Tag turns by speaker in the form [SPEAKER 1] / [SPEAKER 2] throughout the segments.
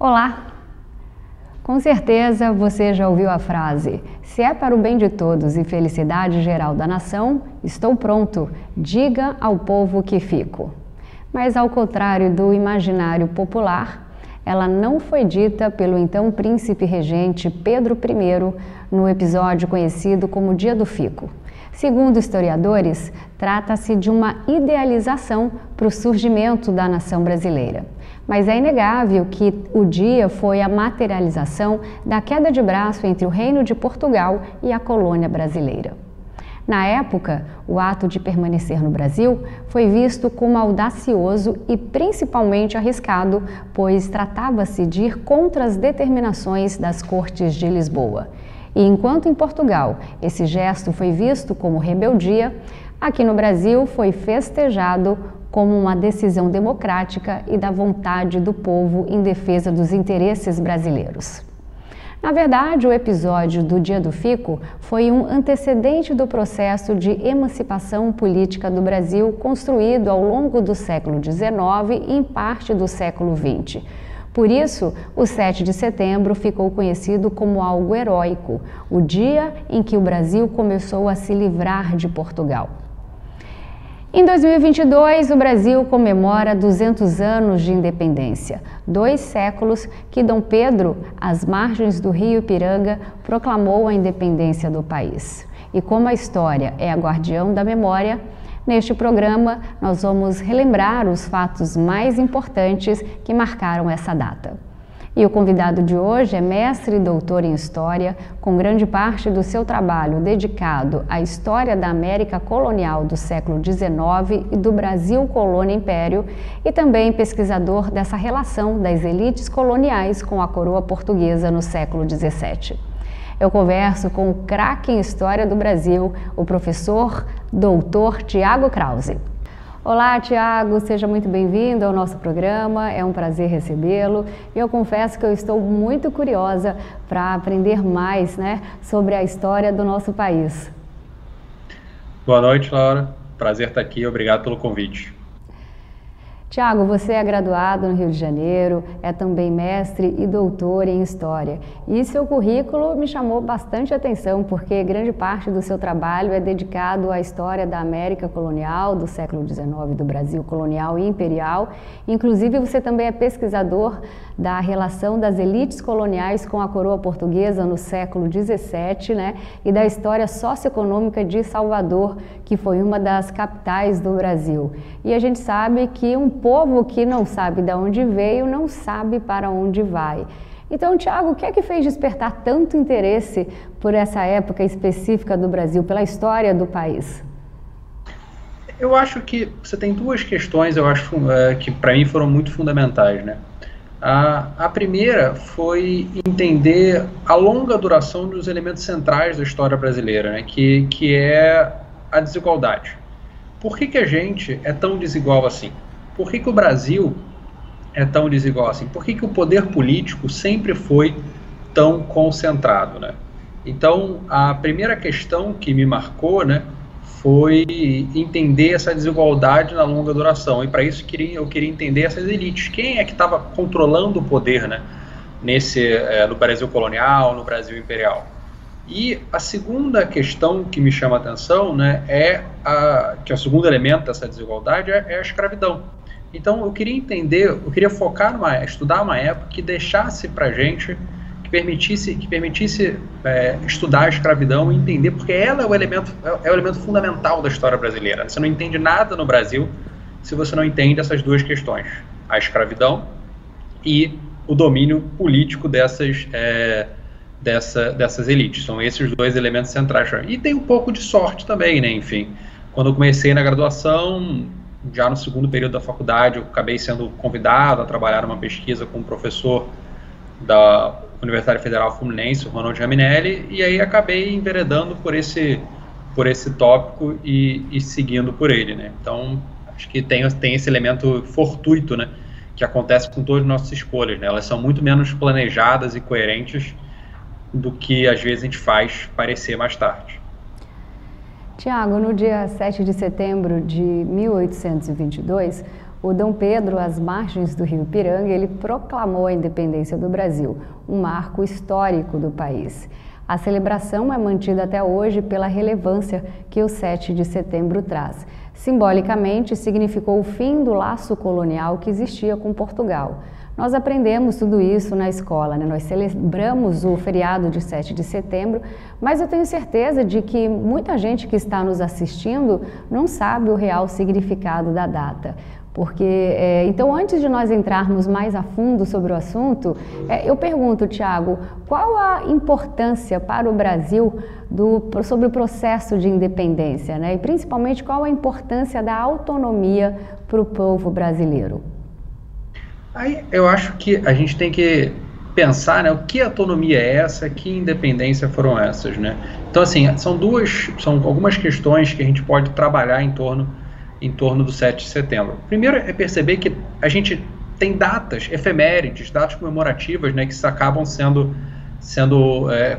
[SPEAKER 1] Olá! Com certeza você já ouviu a frase: se é para o bem de todos e felicidade geral da nação, estou pronto, diga ao povo que fico. Mas ao contrário do imaginário popular, ela não foi dita pelo então príncipe regente Pedro I no episódio conhecido como Dia do Fico. Segundo historiadores, trata-se de uma idealização para o surgimento da nação brasileira. Mas é inegável que o dia foi a materialização da queda de braço entre o Reino de Portugal e a colônia brasileira. Na época, o ato de permanecer no Brasil foi visto como audacioso e principalmente arriscado, pois tratava-se de ir contra as determinações das Cortes de Lisboa. E enquanto em Portugal esse gesto foi visto como rebeldia, aqui no Brasil foi festejado como uma decisão democrática e da vontade do povo em defesa dos interesses brasileiros. Na verdade, o episódio do Dia do Fico foi um antecedente do processo de emancipação política do Brasil construído ao longo do século XIX e em parte do século XX. Por isso, o 7 de setembro ficou conhecido como algo heróico, o dia em que o Brasil começou a se livrar de Portugal. Em 2022, o Brasil comemora 200 anos de independência, 2 séculos que Dom Pedro, às margens do rio Ipiranga, proclamou a independência do país. E como a história é a guardiã da memória, neste programa nós vamos relembrar os fatos mais importantes que marcaram essa data. E o convidado de hoje é mestre e doutor em História, com grande parte do seu trabalho dedicado à história da América colonial do século XIX e do Brasil colônia-império, e também pesquisador dessa relação das elites coloniais com a coroa portuguesa no século XVII. Eu converso com o craque em História do Brasil, o professor doutor Tiago Krause. Olá, Tiago, seja muito bem-vindo ao nosso programa, é um prazer recebê-lo. Eu confesso que eu estou muito curiosa para aprender mais, sobre a história do nosso país.
[SPEAKER 2] Boa noite, Laura. Prazer estar aqui, obrigado pelo convite.
[SPEAKER 1] Tiago, você é graduado no Rio de Janeiro, é também mestre e doutor em História. E seu currículo me chamou bastante atenção, porque grande parte do seu trabalho é dedicado à história da América colonial, do século XIX, do Brasil colonial e imperial. Inclusive, você também é pesquisador da relação das elites coloniais com a coroa portuguesa no século XVII, e da história socioeconômica de Salvador, que foi uma das capitais do Brasil. E a gente sabe que um povo que não sabe de onde veio, não sabe para onde vai. Então, Tiago, o que é que fez despertar tanto interesse por essa época específica do Brasil, pela história do país?
[SPEAKER 2] Eu acho que você tem 2 questões, que para mim foram muito fundamentais, A primeira foi entender a longa duração dos elementos centrais da história brasileira, que é a desigualdade. Por que a gente é tão desigual assim? Por que o Brasil é tão desigual assim? Por que o poder político sempre foi tão concentrado, Então, a primeira questão que me marcou, foi entender essa desigualdade na longa duração. E para isso eu queria entender essas elites. Quem é que estava controlando o poder, no Brasil colonial, no Brasil imperial? E a segunda questão que me chama a atenção, que é o segundo elemento dessa desigualdade, é a escravidão. Então, eu queria estudar uma época que deixasse para a gente, que permitisse estudar a escravidão e entender, porque ela é o elemento fundamental da história brasileira. Você não entende nada no Brasil se você não entende essas 2 questões, a escravidão e o domínio político dessas elites. São esses 2 elementos centrais. E tem um pouco de sorte também, Enfim, quando eu comecei na graduação, já no segundo período da faculdade, eu acabei sendo convidado a trabalhar numa pesquisa com um professor da Universidade Federal Fluminense, o Ronald Raminelli, e aí acabei enveredando por esse tópico e seguindo por ele, Então, acho que tem esse elemento fortuito, que acontece com todas as nossas escolhas, Elas são muito menos planejadas e coerentes do que às vezes a gente faz parecer mais tarde.
[SPEAKER 1] Tiago, no dia 7 de setembro de 1822, O Dom Pedro, às margens do rio Ipiranga, ele proclamou a independência do Brasil, um marco histórico do país. A celebração é mantida até hoje pela relevância que o 7 de setembro traz. Simbolicamente, significou o fim do laço colonial que existia com Portugal. Nós aprendemos tudo isso na escola, né? Nós celebramos o feriado de 7 de setembro, mas eu tenho certeza de que muita gente que está nos assistindo não sabe o real significado da data. Porque, então, antes de nós entrarmos mais a fundo sobre o assunto, eu pergunto, Tiago, qual a importância para o Brasil sobre o processo de independência, né? E principalmente qual a importância da autonomia para o povo brasileiro?
[SPEAKER 2] Aí eu acho que a gente tem que pensar, né, o que autonomia é essa, que independência foram essas, né? Então, assim, são algumas questões que a gente pode trabalhar em torno do 7 de setembro. Primeiro é perceber que a gente tem datas, efemérides, datas comemorativas, né, que acabam sendo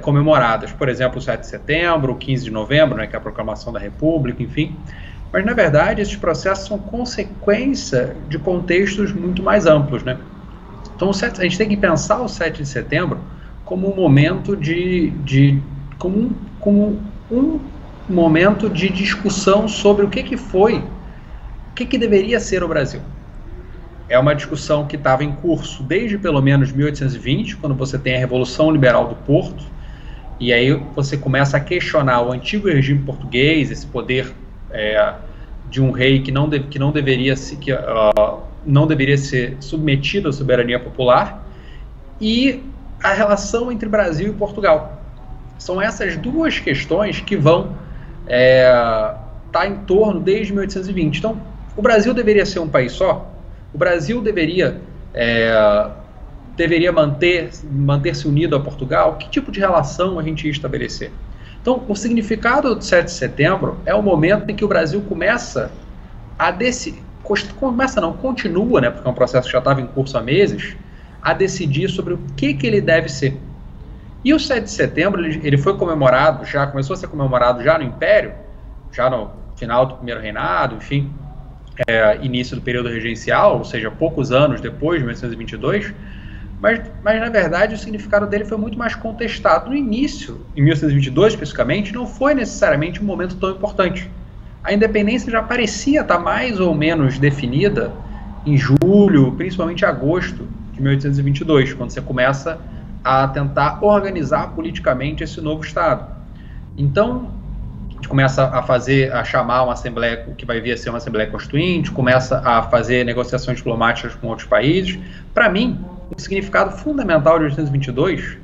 [SPEAKER 2] comemoradas. Por exemplo, o 7 de setembro, o 15 de novembro, né, que é a proclamação da República, enfim. Mas, na verdade, esses processos são consequência de contextos muito mais amplos, né? Então, a gente tem que pensar o 7 de setembro como um momento como um momento de discussão sobre o que deveria ser o Brasil. É uma discussão que estava em curso desde pelo menos 1820, quando você tem a Revolução Liberal do Porto, e aí você começa a questionar o antigo regime português, esse poder de um rei que não deveria ser submetido à soberania popular, e a relação entre Brasil e Portugal. São essas duas questões que vão estar em torno desde 1820. Então, o Brasil deveria ser um país só? O Brasil deveria manter-se unido a Portugal? Que tipo de relação a gente ia estabelecer? Então, o significado do 7 de setembro é o momento em que o Brasil continua, né, porque é um processo que já estava em curso há meses, a decidir sobre o que ele deve ser. E o 7 de setembro, ele foi comemorado, começou a ser comemorado já no Império, já no final do primeiro reinado, enfim, início do período regencial, ou seja, poucos anos depois de 1822, mas na verdade o significado dele foi muito mais contestado. No início, em 1822 especificamente, não foi necessariamente um momento tão importante. A independência já parecia estar mais ou menos definida em julho, principalmente agosto de 1822, quando você começa a tentar organizar politicamente esse novo Estado. Então, a gente começa a chamar uma Assembleia, que vai vir a ser uma Assembleia Constituinte, começa a fazer negociações diplomáticas com outros países. Para mim, o significado fundamental de 1822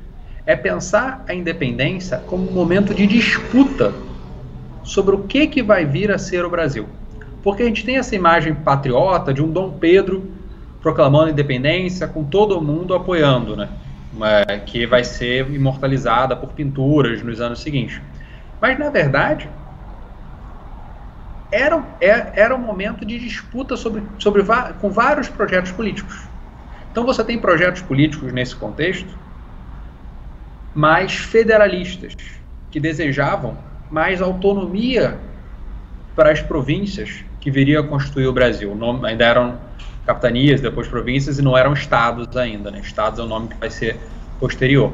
[SPEAKER 2] é pensar a independência como um momento de disputa sobre o que vai vir a ser o Brasil. Porque a gente tem essa imagem patriota de um Dom Pedro proclamando a independência com todo mundo apoiando, né? Que vai ser imortalizada por pinturas nos anos seguintes. Mas, na verdade, era um momento de disputa com vários projetos políticos. Então, você tem projetos políticos nesse contexto mais federalistas, que desejavam mais autonomia para as províncias que viriam a constituir o Brasil. Ainda eram capitanias, depois províncias, e não eram estados ainda, né? Estados é o nome que vai ser posterior.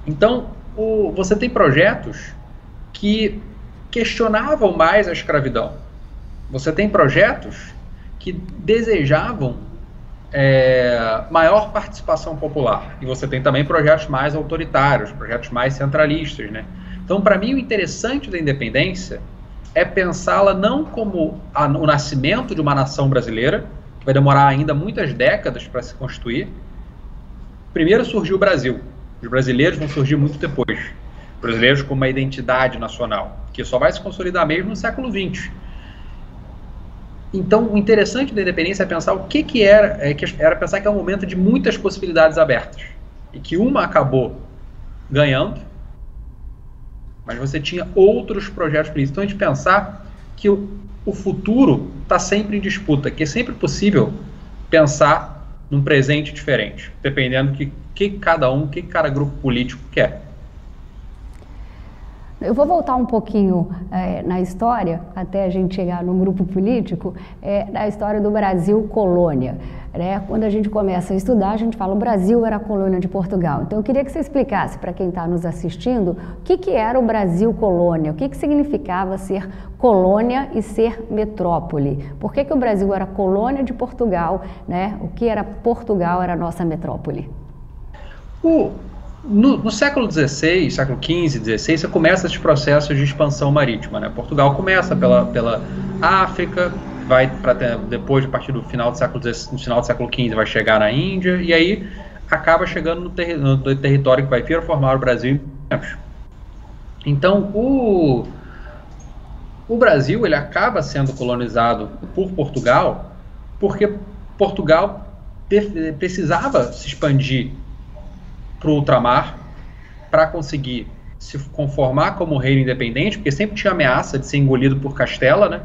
[SPEAKER 2] Então, você tem projetos que questionavam mais a escravidão. Você tem projetos que desejavam maior participação popular. E você tem também projetos mais autoritários, projetos mais centralistas, né? Então, para mim, o interessante da independência é pensá-la não como o nascimento de uma nação brasileira, que vai demorar ainda muitas décadas para se constituir. Primeiro surgiu o Brasil. Os brasileiros vão surgir muito depois. Os brasileiros com uma identidade nacional, que só vai se consolidar mesmo no século XX. Então, o interessante da independência é pensar o que era, era pensar que é um momento de muitas possibilidades abertas. E que uma acabou ganhando, mas você tinha outros projetos políticos. Então, a gente pensar que o futuro está sempre em disputa, que é sempre possível pensar num presente diferente, dependendo do que cada grupo político quer.
[SPEAKER 1] Eu vou voltar um pouquinho na história, até a gente chegar no grupo político, na história do Brasil colônia. Né? Quando a gente começa a estudar, a gente fala o Brasil era a colônia de Portugal. Então eu queria que você explicasse para quem está nos assistindo o que era o Brasil colônia, o que significava ser colônia e ser metrópole. Por que o Brasil era colônia de Portugal, né? O que era Portugal era a nossa metrópole?
[SPEAKER 2] No século XVI, século XV, XVI, você começa esses processos de expansão marítima. Né? Portugal começa pela África, vai para depois, a partir do final do século XV, vai chegar na Índia, e aí acaba chegando no território que vai vir a formar o Brasil. Então, o Brasil ele acaba sendo colonizado por Portugal, porque Portugal precisava se expandir para o ultramar, para conseguir se conformar como reino independente, porque sempre tinha ameaça de ser engolido por Castela, né?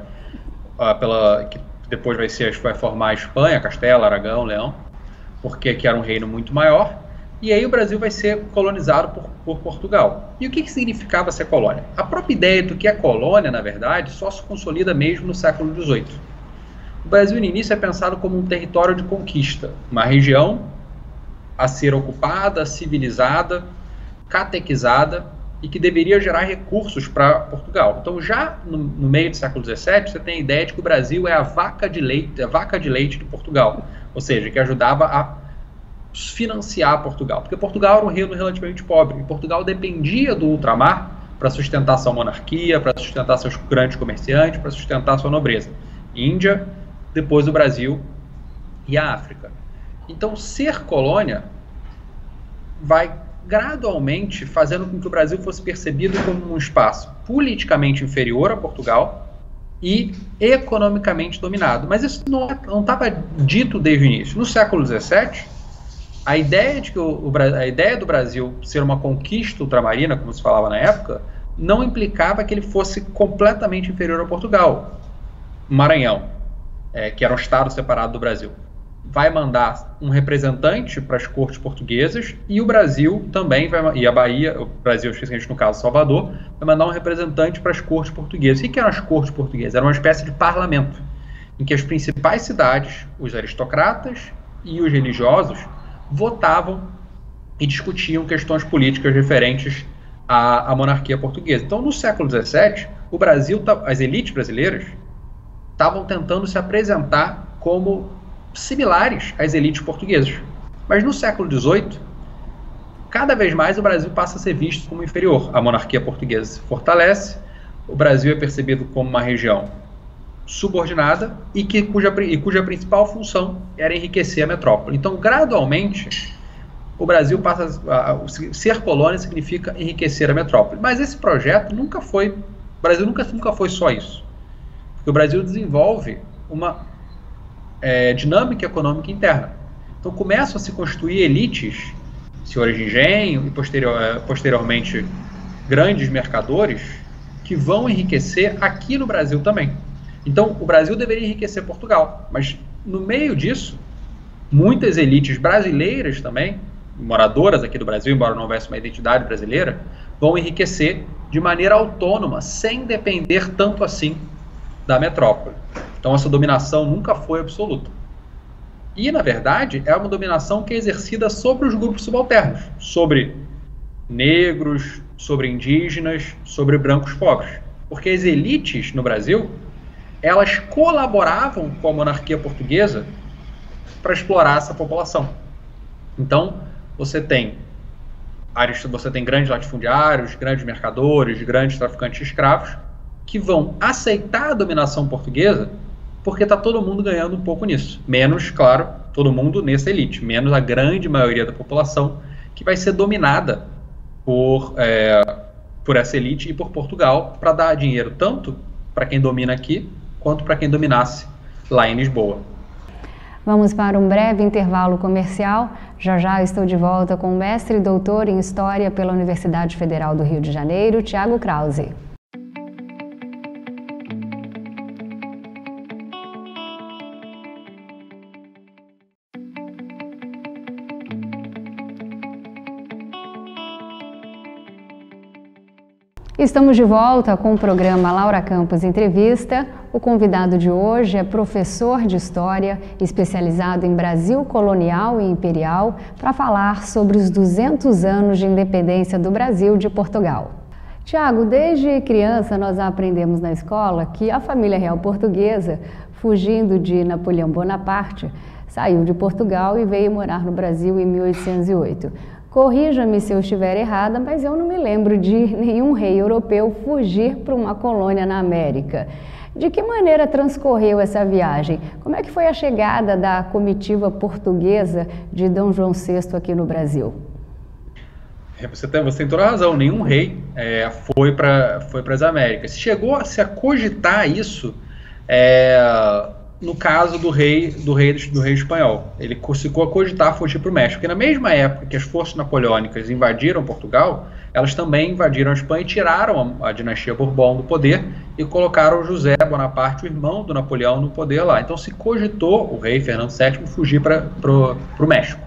[SPEAKER 2] Que depois vai formar a Espanha, Castela, Aragão, Leão, porque aqui era um reino muito maior, e aí o Brasil vai ser colonizado por Portugal. E o que significava ser colônia? A própria ideia do que é colônia, na verdade, só se consolida mesmo no século XVIII. O Brasil, no início, é pensado como um território de conquista, uma região a ser ocupada, civilizada, catequizada e que deveria gerar recursos para Portugal. Então, já no meio do século XVII, você tem a ideia de que o Brasil é a vaca de leite de Portugal, ou seja, que ajudava a financiar Portugal, porque Portugal era um reino relativamente pobre, e Portugal dependia do ultramar para sustentar sua monarquia, para sustentar seus grandes comerciantes, para sustentar sua nobreza. Índia, depois o Brasil e a África. Então, ser colônia vai gradualmente fazendo com que o Brasil fosse percebido como um espaço politicamente inferior a Portugal e economicamente dominado. Mas isso não estava dito desde o início. No século XVII, a ideia de que a ideia do Brasil ser uma conquista ultramarina, como se falava na época, não implicava que ele fosse completamente inferior a Portugal. Maranhão, que era um estado separado do Brasil, vai mandar um representante para as cortes portuguesas, e o Brasil também e a Bahia, o Brasil, especialmente no caso Salvador, vai mandar um representante para as cortes portuguesas. O que eram as cortes portuguesas? Era uma espécie de parlamento, em que as principais cidades, os aristocratas e os religiosos, votavam e discutiam questões políticas referentes à monarquia portuguesa. Então, no século XVII, o Brasil, as elites brasileiras estavam tentando se apresentar como similares às elites portuguesas. Mas no século XVIII, cada vez mais o Brasil passa a ser visto como inferior. A monarquia portuguesa se fortalece, o Brasil é percebido como uma região subordinada e cuja principal função era enriquecer a metrópole. Então, gradualmente, o Brasil passa ser colônia significa enriquecer a metrópole. Mas esse projeto nunca foi, o Brasil nunca foi só isso. Porque o Brasil desenvolve uma dinâmica econômica interna. Então começam a se constituir elites, senhores de engenho e posteriormente grandes mercadores que vão enriquecer aqui no Brasil também. Então o Brasil deveria enriquecer Portugal, mas no meio disso, muitas elites brasileiras também, moradoras aqui do Brasil, embora não houvesse uma identidade brasileira, vão enriquecer de maneira autônoma, sem depender tanto assim da metrópole. Então essa dominação nunca foi absoluta. E, na verdade, é uma dominação que é exercida sobre os grupos subalternos, sobre negros, sobre indígenas, sobre brancos pobres. Porque as elites no Brasil, elas colaboravam com a monarquia portuguesa para explorar essa população. Então, você tem grandes latifundiários, grandes mercadores, grandes traficantes de escravos, que vão aceitar a dominação portuguesa porque está todo mundo ganhando um pouco nisso. Menos, claro, todo mundo nessa elite. Menos a grande maioria da população que vai ser dominada por essa elite e por Portugal para dar dinheiro tanto para quem domina aqui quanto para quem dominasse lá em Lisboa.
[SPEAKER 1] Vamos para um breve intervalo comercial. Já já estou de volta com o mestre e doutor em História pela Universidade Federal do Rio de Janeiro, Thiago Krause. Estamos de volta com o programa Laura Campos Entrevista. O convidado de hoje é professor de História, especializado em Brasil colonial e imperial, para falar sobre os 200 anos de independência do Brasil de Portugal. Tiago, desde criança nós aprendemos na escola que a família real portuguesa, fugindo de Napoleão Bonaparte, saiu de Portugal e veio morar no Brasil em 1808. Corrija-me se eu estiver errada, mas eu não me lembro de nenhum rei europeu fugir para uma colônia na América. De que maneira transcorreu essa viagem? Como é que foi a chegada da comitiva portuguesa de Dom João VI aqui no Brasil?
[SPEAKER 2] Você tem toda a razão, nenhum rei foi para as Américas. Chegou-se a cogitar isso no caso do rei espanhol. Ele chegou a cogitar fugir para o México, porque na mesma época que as forças napoleônicas invadiram Portugal, elas também invadiram a Espanha e tiraram a dinastia Bourbon do poder e colocaram José Bonaparte, o irmão do Napoleão, no poder lá. Então se cogitou o rei Fernando VII fugir para o México,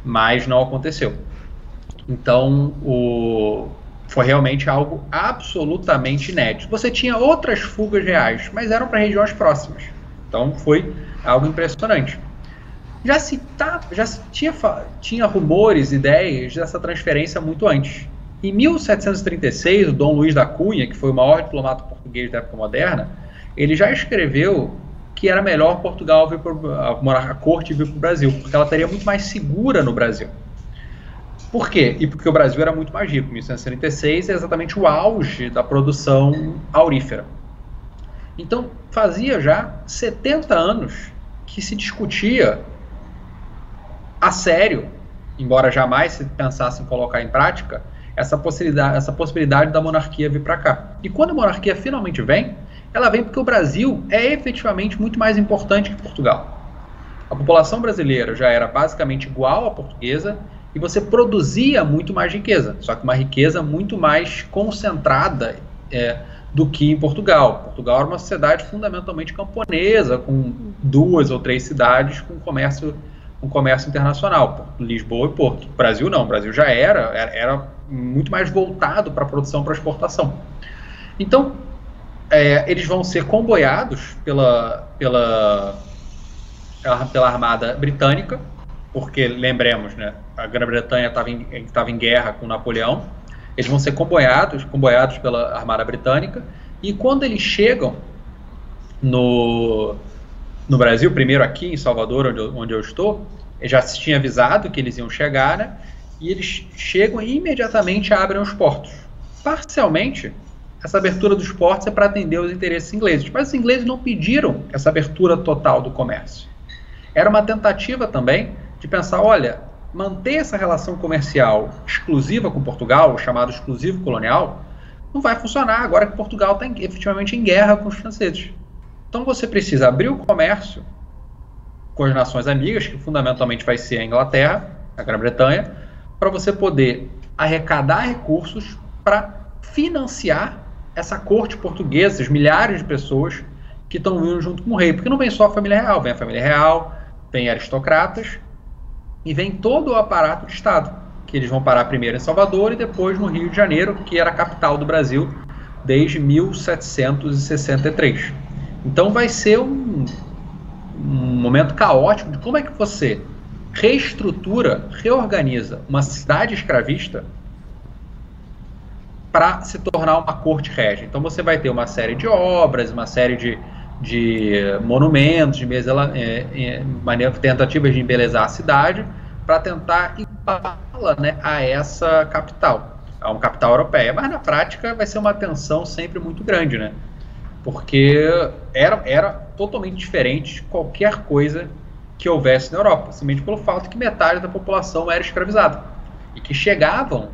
[SPEAKER 2] mas não aconteceu. Então foi realmente algo absolutamente inédito. Você tinha outras fugas reais, mas eram para regiões próximas. Então foi algo impressionante. Já tinha rumores, ideias dessa transferência muito antes. Em 1736, o Dom Luís da Cunha, que foi o maior diplomata português da época moderna, ele já escreveu que era melhor Portugal vir a corte vir para o Brasil, porque ela estaria muito mais segura no Brasil. Por quê? E porque o Brasil era muito mais rico. 1736 é exatamente o auge da produção aurífera. Então, fazia já 70 anos que se discutia a sério, embora jamais se pensasse em colocar em prática, essa possibilidade da monarquia vir para cá. E quando a monarquia finalmente vem, ela vem porque o Brasil é efetivamente muito mais importante que Portugal. A população brasileira já era basicamente igual à portuguesa e você produzia muito mais riqueza, só que uma riqueza muito mais concentrada do que em Portugal. Portugal era uma sociedade fundamentalmente camponesa, com 2 ou 3 cidades com comércio internacional, Lisboa e Porto. O Brasil não, o Brasil já era muito mais voltado para a produção, para a exportação. Então, eles vão ser comboiados pela Armada Britânica, porque, lembremos, né, a Grã-Bretanha estava em guerra com Napoleão. Eles vão ser comboiados pela Armada Britânica, e quando eles chegam no Brasil, primeiro aqui em Salvador, onde eu estou, já se tinha avisado que eles iam chegar, né, e eles chegam e imediatamente abrem os portos. Parcialmente, essa abertura dos portos é para atender os interesses ingleses, mas os ingleses não pediram essa abertura total do comércio. Era uma tentativa também de pensar, olha, manter essa relação comercial exclusiva com Portugal, o chamado exclusivo colonial, não vai funcionar agora que Portugal está efetivamente em guerra com os franceses. Então você precisa abrir o comércio com as nações amigas, que fundamentalmente vai ser a Inglaterra, a Grã-Bretanha, para você poder arrecadar recursos para financiar essa corte portuguesa, esses milhares de pessoas que estão vindo junto com o rei. Porque não vem só a família real, vem a família real, vem aristocratas, e vem todo o aparato de Estado, que eles vão parar primeiro em Salvador e depois no Rio de Janeiro, que era a capital do Brasil desde 1763. Então vai ser um momento caótico de como é que você reorganiza uma cidade escravista para se tornar uma corte régia. Então você vai ter uma série de obras, uma série de monumentos, tentativas de embelezar a cidade para tentar igualá-la, né, a essa capital, a uma capital europeia. Mas na prática vai ser uma tensão sempre muito grande, né? Porque era totalmente diferente de qualquer coisa que houvesse na Europa, simplesmente pelo fato que metade da população era escravizada e que chegavam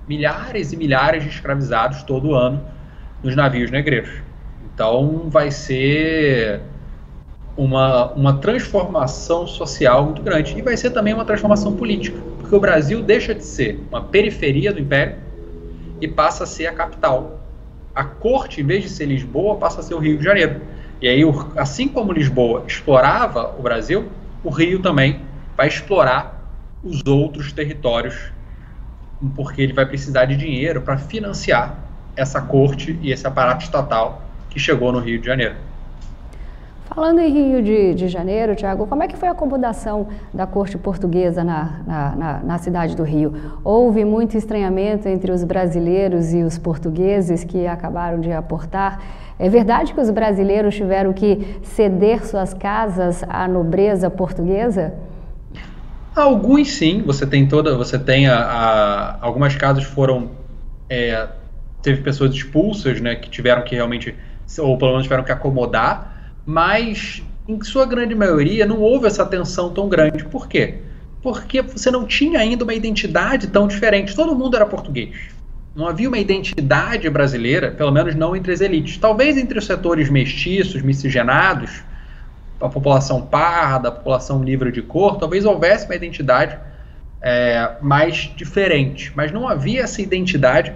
[SPEAKER 2] milhares e milhares de escravizados todo ano nos navios negreiros. Então vai ser uma transformação social muito grande. E vai ser também uma transformação política, porque o Brasil deixa de ser uma periferia do Império e passa a ser a capital. A corte, em vez de ser Lisboa, passa a ser o Rio de Janeiro. E aí, assim como Lisboa explorava o Brasil, o Rio também vai explorar os outros territórios, porque ele vai precisar de dinheiro para financiar essa corte e esse aparato estatal que chegou no Rio de Janeiro.
[SPEAKER 1] Falando em Rio de Janeiro, Tiago, como é que foi a acomodação da corte portuguesa na cidade do Rio? Houve muito estranhamento entre os brasileiros e os portugueses que acabaram de aportar. É verdade que os brasileiros tiveram que ceder suas casas à nobreza portuguesa?
[SPEAKER 2] Alguns sim, algumas casas foram, teve pessoas expulsas, né, que tiveram que realmente, ou pelo menos tiveram que acomodar, mas em sua grande maioria não houve essa tensão tão grande. Por quê? Porque você não tinha ainda uma identidade tão diferente, todo mundo era português. Não havia uma identidade brasileira, pelo menos não entre as elites. Talvez entre os setores mestiços, miscigenados, a população parda, a população livre de cor, talvez houvesse uma identidade mais diferente. Mas não havia essa identidade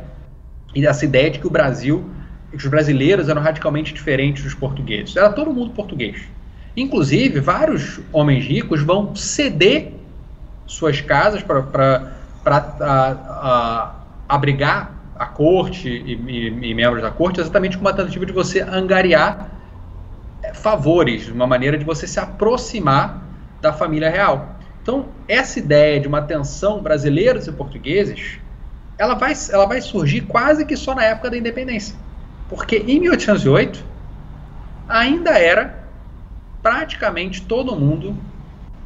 [SPEAKER 2] e essa ideia de que os brasileiros eram radicalmente diferentes dos portugueses. Era todo mundo português. Inclusive, vários homens ricos vão ceder suas casas para abrigar a corte e membros da corte, exatamente como uma tentativa de você angariar favores, uma maneira de você se aproximar da família real. Então, essa ideia de uma tensão brasileiros e portugueses, ela vai surgir quase que só na época da independência. Porque em 1808, ainda era praticamente todo mundo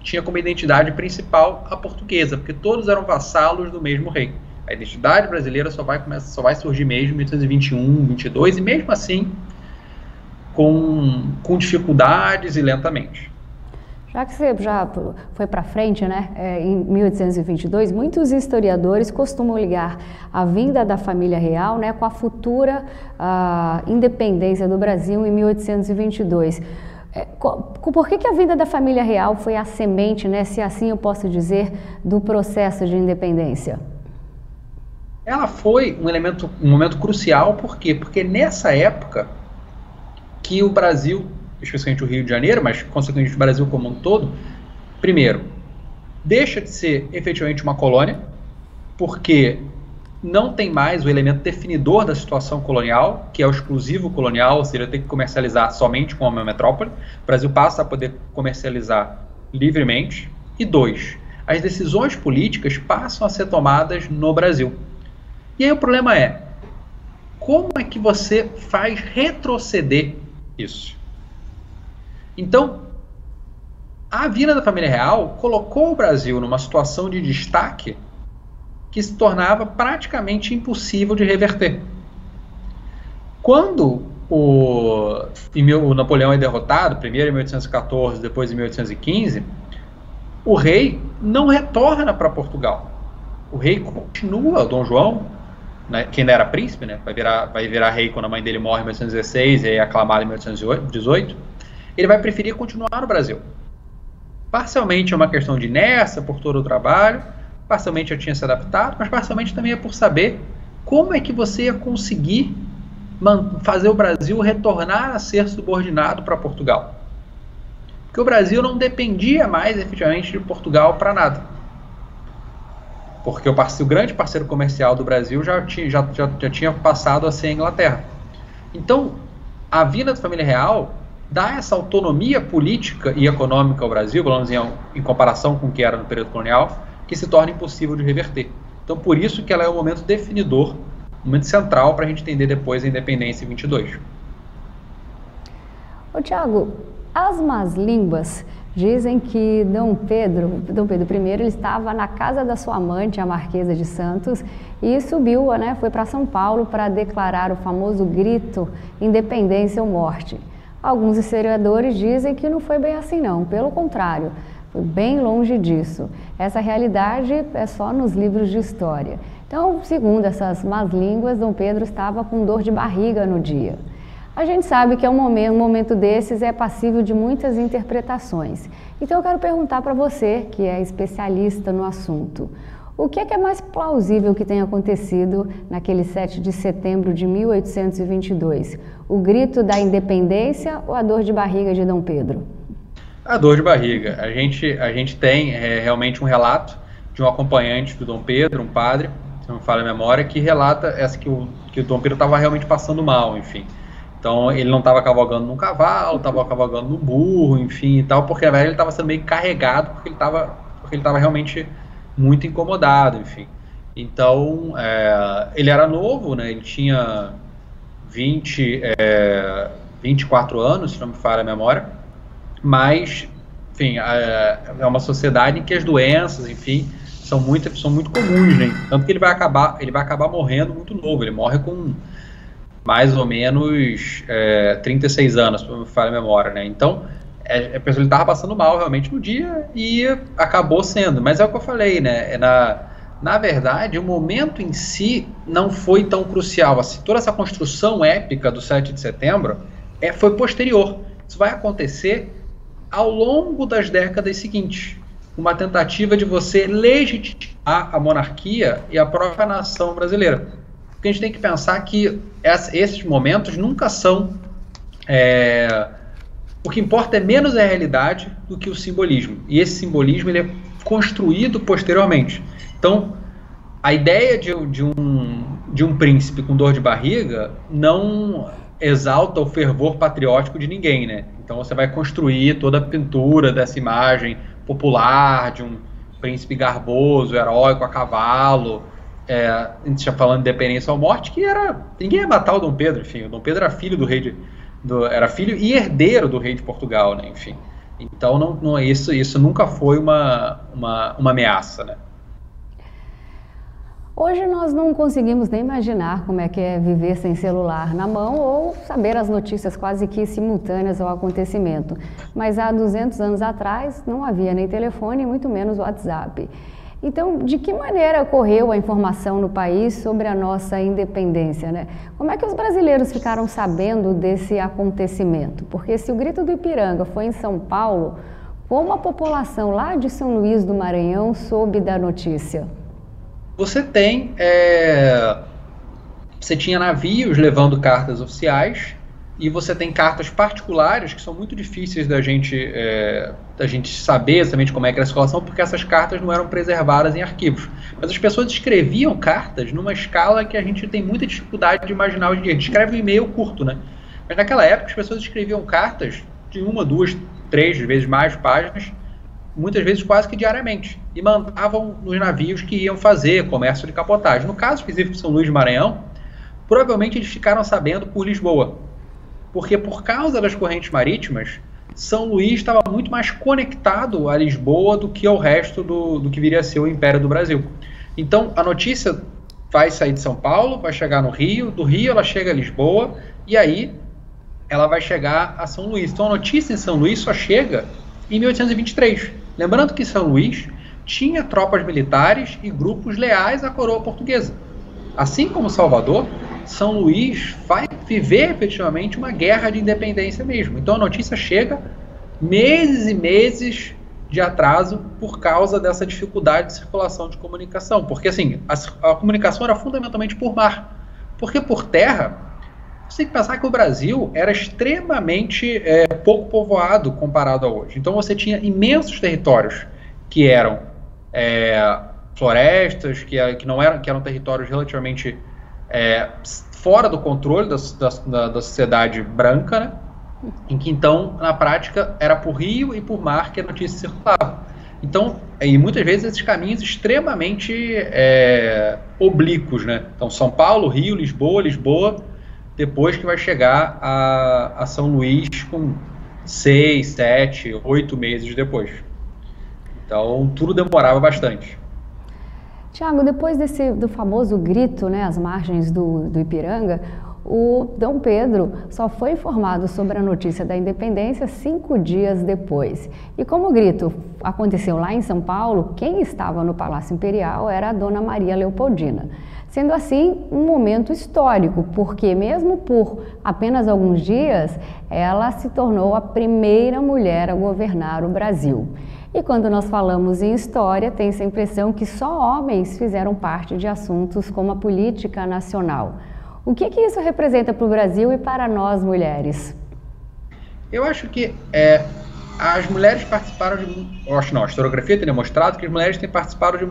[SPEAKER 2] tinha como identidade principal a portuguesa, porque todos eram vassalos do mesmo rei. A identidade brasileira só vai surgir mesmo em 1821, 22, e mesmo assim com dificuldades e lentamente.
[SPEAKER 1] Já que você já foi para frente, né, em 1822, muitos historiadores costumam ligar a vinda da família real, né, com a futura independência do Brasil em 1822. Por que a vinda da família real foi a semente, né, se assim eu posso dizer, do processo de independência?
[SPEAKER 2] Ela foi um momento crucial, por quê? Porque nessa época que o Brasil, especialmente o Rio de Janeiro, mas consequentemente o Brasil como um todo, primeiro, deixa de ser efetivamente uma colônia, porque não tem mais o elemento definidor da situação colonial, que é o exclusivo colonial, ou seja, tem que comercializar somente com uma metrópole. O Brasil passa a poder comercializar livremente. E dois, as decisões políticas passam a ser tomadas no Brasil. E aí o problema é, como é que você faz retroceder isso? Então, a vinda da família real colocou o Brasil numa situação de destaque que se tornava praticamente impossível de reverter. Quando o Napoleão é derrotado, primeiro em 1814, depois em 1815, o rei não retorna para Portugal. O rei continua, Dom João, né, que ainda era príncipe, né, vai virar rei quando a mãe dele morre em 1816 e é aclamado em 1818, ele vai preferir continuar no Brasil. Parcialmente é uma questão de inércia por todo o trabalho, parcialmente já tinha se adaptado, mas parcialmente também é por saber como é que você ia conseguir fazer o Brasil retornar a ser subordinado para Portugal. Porque o Brasil não dependia mais efetivamente de Portugal para nada. Porque o grande parceiro comercial do Brasil já tinha passado a ser a Inglaterra. Então, a vinda da família real dá essa autonomia política e econômica ao Brasil, pelo menos em comparação com o que era no período colonial, que se torna impossível de reverter. Então, por isso que ela é um momento definidor, um momento central para a gente entender depois a independência em 22.
[SPEAKER 1] Ô Tiago, as más línguas dizem que Dom Pedro I, ele estava na casa da sua amante, a Marquesa de Santos, e subiu, né, foi para São Paulo para declarar o famoso grito Independência ou Morte. Alguns historiadores dizem que não foi bem assim não, pelo contrário, foi bem longe disso. Essa realidade é só nos livros de história. Então, segundo essas más línguas, Dom Pedro estava com dor de barriga no dia. A gente sabe que um momento desses é passível de muitas interpretações. Então eu quero perguntar para você, que é especialista no assunto, o que é mais plausível que tenha acontecido naquele 7 de setembro de 1822? O grito da independência ou a dor de barriga de Dom Pedro?
[SPEAKER 2] A dor de barriga. A gente tem realmente um relato de um acompanhante do Dom Pedro, um padre, se não me falha a memória, que relata que o Dom Pedro estava realmente passando mal, enfim. Então ele não estava cavalgando num cavalo, estava cavalgando num burro, enfim e tal, porque na verdade ele estava sendo meio carregado, porque ele estava realmente muito incomodado, enfim. Então ele era novo, né? Ele tinha 24 anos, se não me falha a memória, mas, enfim, é uma sociedade em que as doenças, enfim, são muito comuns, né? Tanto que ele vai acabar morrendo muito novo. Ele morre com mais ou menos 36 anos, se não me falha a memória, né? Então, a pessoa estava passando mal realmente no dia e acabou sendo. Mas é o que eu falei, né? Na verdade, o momento em si não foi tão crucial. Assim, toda essa construção épica do 7 de setembro foi posterior. Isso vai acontecer ao longo das décadas seguintes. Uma tentativa de você legitimar a monarquia e a própria nação brasileira. Porque a gente tem que pensar que esses momentos nunca são... o que importa é menos a realidade do que o simbolismo. E esse simbolismo ele é construído posteriormente. Então, a ideia de um príncipe com dor de barriga não exalta o fervor patriótico de ninguém, né? Então você vai construir toda a pintura dessa imagem popular de um príncipe garboso, heróico, a cavalo. A gente já falando de independência ou morte, que ninguém ia matar o Dom Pedro, enfim. O Dom Pedro era filho do rei era filho e herdeiro do rei de Portugal, né? Enfim. Então isso nunca foi uma ameaça, né?
[SPEAKER 1] Hoje nós não conseguimos nem imaginar como é que é viver sem celular na mão ou saber as notícias quase que simultâneas ao acontecimento. Mas há 200 anos atrás não havia nem telefone, muito menos WhatsApp. Então, de que maneira correu a informação no país sobre a nossa independência, né? Como é que os brasileiros ficaram sabendo desse acontecimento? Porque se o Grito do Ipiranga foi em São Paulo, como a população lá de São Luís do Maranhão soube da notícia?
[SPEAKER 2] Você tinha navios levando cartas oficiais e você tem cartas particulares que são muito difíceis da gente saber exatamente como é que era a circulação, porque essas cartas não eram preservadas em arquivos. Mas as pessoas escreviam cartas numa escala que a gente tem muita dificuldade de imaginar hoje em dia. A gente escreve um e-mail curto, né? Mas naquela época as pessoas escreviam cartas de 1, 2, 3 vezes mais páginas, muitas vezes quase que diariamente, e mandavam nos navios que iam fazer comércio de cabotagem. No caso específico de São Luís do Maranhão, provavelmente eles ficaram sabendo por Lisboa, porque por causa das correntes marítimas, São Luís estava muito mais conectado a Lisboa do que ao resto do que viria a ser o Império do Brasil. Então a notícia vai sair de São Paulo, vai chegar no Rio, do Rio ela chega a Lisboa, e aí ela vai chegar a São Luís. Então a notícia em São Luís só chega em 1823. Lembrando que São Luís tinha tropas militares e grupos leais à coroa portuguesa. Assim como Salvador, São Luís vai viver efetivamente uma guerra de independência mesmo. Então a notícia chega meses e meses de atraso por causa dessa dificuldade de circulação de comunicação. Porque assim, a comunicação era fundamentalmente por mar. Porque por terra, você tem que pensar que o Brasil era extremamente pouco povoado comparado a hoje. Então você tinha imensos territórios que eram florestas, que eram territórios relativamente fora do controle da sociedade branca, né? Em que então, na prática, era por rio e por mar que a notícia circulava. Então, e muitas vezes esses caminhos extremamente oblíquos, né? Então, São Paulo, Rio, Lisboa, depois que vai chegar a São Luís com 6, 7, 8 meses depois. Então, tudo demorava bastante.
[SPEAKER 1] Tiago, depois do famoso grito, né, às margens do Ipiranga, o Dom Pedro só foi informado sobre a notícia da independência 5 dias depois. E como o grito aconteceu lá em São Paulo, quem estava no Palácio Imperial era a Dona Maria Leopoldina. Sendo assim, um momento histórico, porque mesmo por apenas alguns dias, ela se tornou a primeira mulher a governar o Brasil. E quando nós falamos em história, tem essa impressão que só homens fizeram parte de assuntos como a política nacional. O que isso representa para o Brasil e para nós mulheres?
[SPEAKER 2] Eu acho que as mulheres participaram de... Eu acho não, a historiografia tem demonstrado que as mulheres participaram de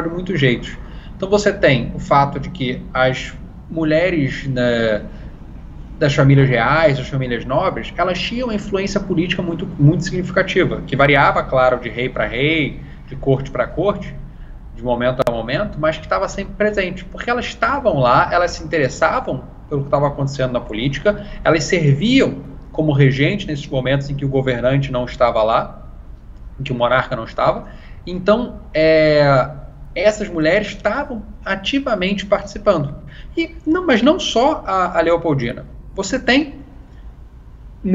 [SPEAKER 2] muitos jeitos. Então você tem o fato de que as mulheres, né, das famílias reais, das famílias nobres, elas tinham uma influência política muito, muito significativa, que variava, claro, de rei para rei, de corte para corte, de momento a momento, mas que estava sempre presente, porque elas estavam lá, elas se interessavam pelo que estava acontecendo na política, elas serviam como regente nesses momentos em que o governante não estava lá, em que o monarca não estava. Então, essas mulheres estavam ativamente participando. Mas não só a Leopoldina. Você tem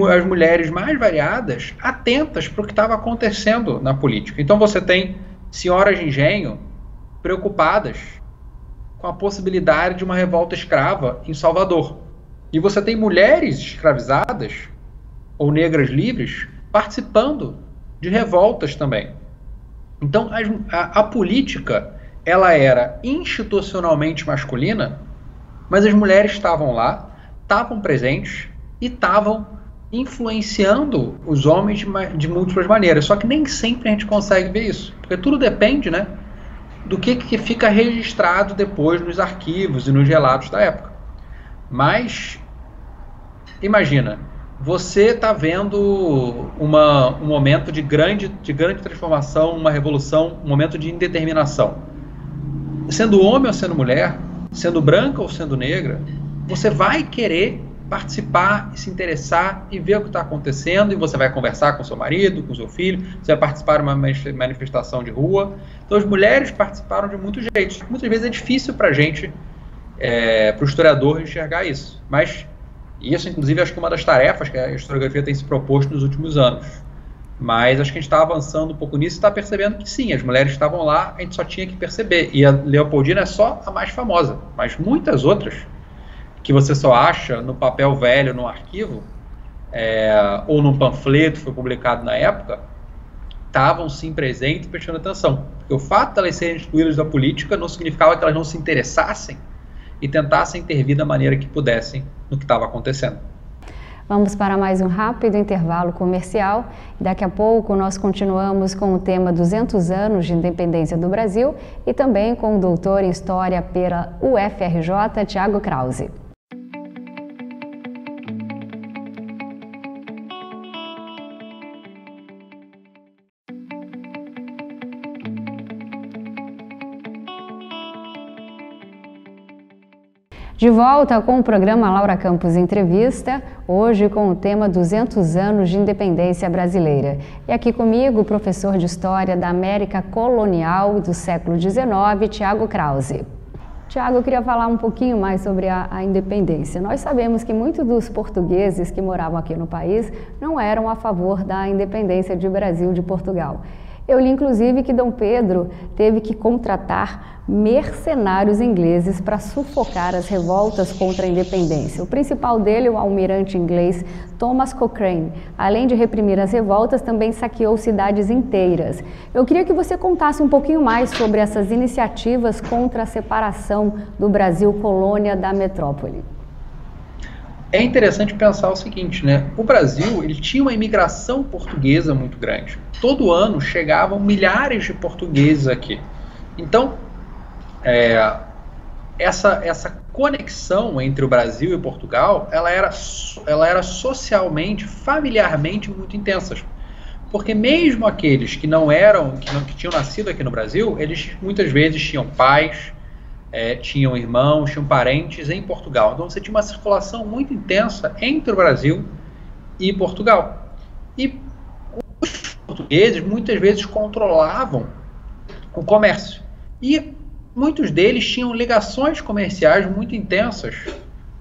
[SPEAKER 2] as mulheres mais variadas atentas para o que estava acontecendo na política. Então você tem senhoras de engenho preocupadas com a possibilidade de uma revolta escrava em Salvador. E você tem mulheres escravizadas ou negras livres participando de revoltas também. Então a política, ela era institucionalmente masculina, mas as mulheres estavam lá, estavam presentes e estavam influenciando os homens de múltiplas maneiras. Só que nem sempre a gente consegue ver isso, porque tudo depende, né, do que fica registrado depois nos arquivos e nos relatos da época. Mas imagina, você está vendo um momento de grande transformação, uma revolução, um momento de indeterminação. Sendo homem ou sendo mulher, sendo branca ou sendo negra, você vai querer participar e se interessar e ver o que está acontecendo, e você vai conversar com seu marido, com seu filho, você vai participar de uma manifestação de rua. Então as mulheres participaram de muitos jeitos. Muitas vezes é difícil para a gente, para o historiador, enxergar isso. Mas isso, inclusive, acho que é uma das tarefas que a historiografia tem se proposto nos últimos anos. Mas acho que a gente está avançando um pouco nisso e está percebendo que sim, as mulheres estavam lá, a gente só tinha que perceber. E a Leopoldina é só a mais famosa, mas muitas outras que você só acha no papel velho, no arquivo, ou num panfleto que foi publicado na época, estavam sim presentes e prestando atenção. Porque o fato de elas serem excluídas da política não significava que elas não se interessassem e tentassem intervir da maneira que pudessem no que estava acontecendo.
[SPEAKER 1] Vamos para mais um rápido intervalo comercial. Daqui a pouco nós continuamos com o tema 200 anos de independência do Brasil e também com o doutor em História pela UFRJ, Tiago Krause. De volta com o programa Laura Campos Entrevista, hoje com o tema 200 anos de independência brasileira. E aqui comigo o professor de História da América Colonial do século XIX, Tiago Krause. Tiago, eu queria falar um pouquinho mais sobre a independência. Nós sabemos que muitos dos portugueses que moravam aqui no país não eram a favor da independência de Brasil de Portugal. Eu li, inclusive, que Dom Pedro teve que contratar mercenários ingleses para sufocar as revoltas contra a independência. O principal dele, o almirante inglês Thomas Cochrane, além de reprimir as revoltas, também saqueou cidades inteiras. Eu queria que você contasse um pouquinho mais sobre essas iniciativas contra a separação do Brasil colônia da metrópole.
[SPEAKER 2] É interessante pensar o seguinte, né? O Brasil, ele tinha uma imigração portuguesa muito grande. Todo ano chegavam milhares de portugueses aqui. Então, essa conexão entre o Brasil e Portugal, ela era socialmente, familiarmente muito intensas. Porque mesmo aqueles que que tinham nascido aqui no Brasil, eles muitas vezes tinham pais, tinham irmãos, tinham parentes em Portugal. Então você tinha uma circulação muito intensa entre o Brasil e Portugal. E os portugueses muitas vezes controlavam o comércio. E muitos deles tinham ligações comerciais muito intensas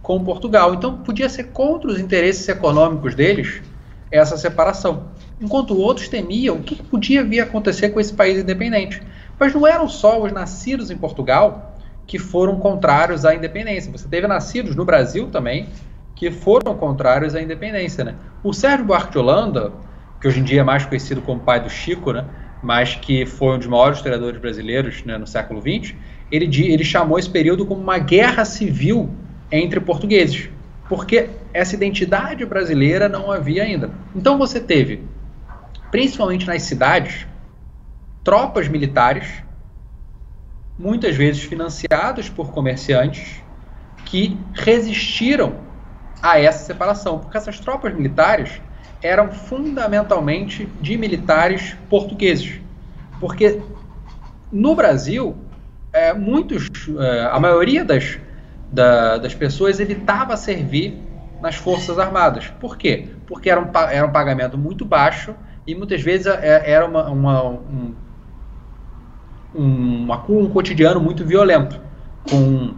[SPEAKER 2] com Portugal. Então podia ser contra os interesses econômicos deles essa separação. Enquanto outros temiam o que podia vir a acontecer com esse país independente. Mas não eram só os nascidos em Portugal que foram contrários à independência. Você teve nascidos no Brasil também que foram contrários à independência, né? O Sérgio Buarque de Holanda, que hoje em dia é mais conhecido como pai do Chico, né? Mas que foi um dos maiores historiadores brasileiros, né, no século XX, ele chamou esse período como uma guerra civil entre portugueses, porque essa identidade brasileira não havia ainda. Então você teve, principalmente nas cidades, tropas militares muitas vezes financiados por comerciantes que resistiram a essa separação, porque essas tropas militares eram fundamentalmente de militares portugueses, porque no Brasil a maioria das pessoas evitava servir nas Forças Armadas. Por quê? Porque era um pagamento muito baixo e muitas vezes era um cotidiano muito violento, com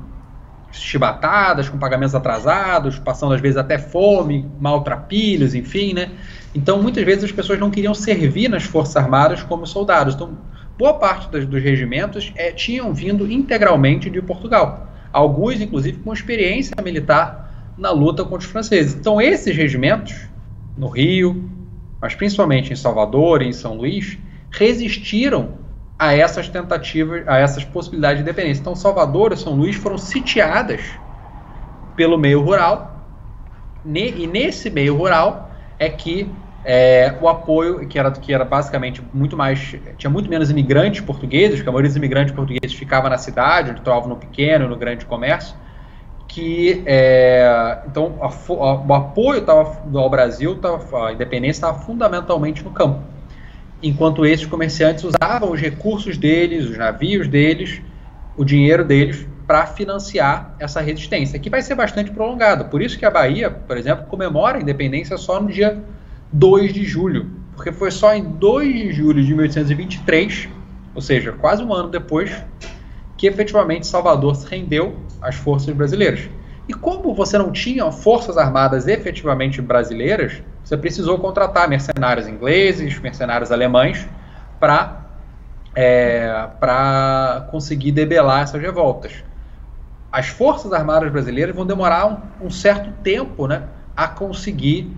[SPEAKER 2] chibatadas, com pagamentos atrasados, passando às vezes até fome, maltrapilhos, enfim, né? Então, muitas vezes as pessoas não queriam servir nas Forças Armadas como soldados. Então, boa parte dos regimentos tinham vindo integralmente de Portugal. Alguns, inclusive, com experiência militar na luta contra os franceses. Então, esses regimentos, no Rio, mas principalmente em Salvador e em São Luís, resistiram a essas tentativas, a essas possibilidades de independência. Então, Salvador e São Luís foram sitiadas pelo meio rural, e nesse meio rural é que o apoio, que era basicamente tinha muito menos imigrantes portugueses, porque a maioria dos imigrantes portugueses ficava na cidade, onde estavam no pequeno, no grande comércio, então o apoio ao Brasil, a independência estava fundamentalmente no campo, enquanto esses comerciantes usavam os recursos deles, os navios deles, o dinheiro deles, para financiar essa resistência, que vai ser bastante prolongada. Por isso que a Bahia, por exemplo, comemora a independência só no dia 2 de julho, porque foi só em 2 de julho de 1823, ou seja, quase um ano depois, que efetivamente Salvador se rendeu às forças brasileiras. E como você não tinha forças armadas efetivamente brasileiras, você precisou contratar mercenários ingleses, mercenários alemães, para conseguir debelar essas revoltas. As forças armadas brasileiras vão demorar um certo tempo, né, a conseguir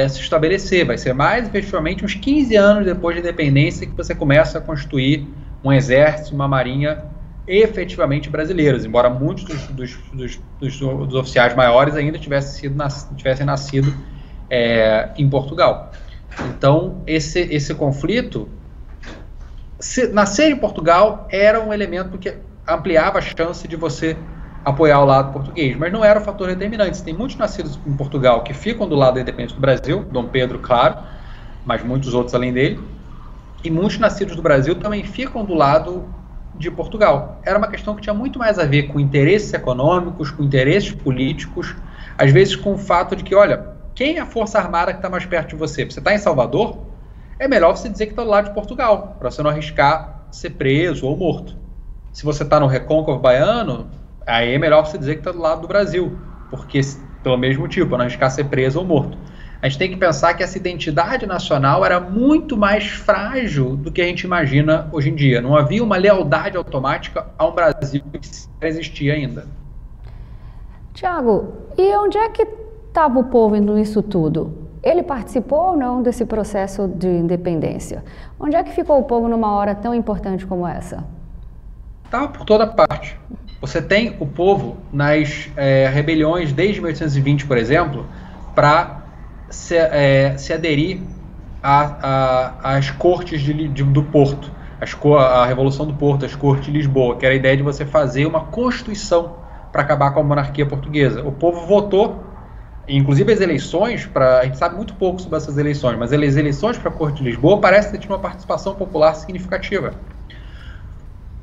[SPEAKER 2] se estabelecer. Vai ser mais efetivamente uns 15 anos depois da independência que você começa a constituir um exército, uma marinha efetivamente brasileiros, embora muitos dos oficiais maiores ainda tivessem nascido em Portugal. Então, esse conflito, nascer em Portugal era um elemento que ampliava a chance de você apoiar o lado português, mas não era o fator determinante. Tem muitos nascidos em Portugal que ficam do lado da independência do Brasil, Dom Pedro, claro, mas muitos outros além dele, e muitos nascidos do Brasil também ficam do lado de Portugal. Era uma questão que tinha muito mais a ver com interesses econômicos, com interesses políticos, às vezes com o fato de que, olha, quem é a força armada que está mais perto de você? Você está em Salvador? É melhor você dizer que está do lado de Portugal, para você não arriscar ser preso ou morto. Se você está no Recôncavo Baiano, aí é melhor você dizer que está do lado do Brasil, porque, pelo mesmo tipo, para não arriscar ser preso ou morto. A gente tem que pensar que essa identidade nacional era muito mais frágil do que a gente imagina hoje em dia. Não havia uma lealdade automática a um Brasil que existia ainda.
[SPEAKER 1] Tiago, e onde é que estava o povo nisso tudo? Ele participou ou não desse processo de independência? Onde é que ficou o povo numa hora tão importante como essa?
[SPEAKER 2] Estava por toda parte. Você tem o povo nas rebeliões desde 1820, por exemplo, para se aderir às cortes do Porto, a Revolução do Porto, as cortes de Lisboa, que era a ideia de você fazer uma constituição para acabar com a monarquia portuguesa. O povo votou, inclusive as eleições, a gente sabe muito pouco sobre essas eleições, mas as eleições para a corte de Lisboa parece ter tido uma participação popular significativa.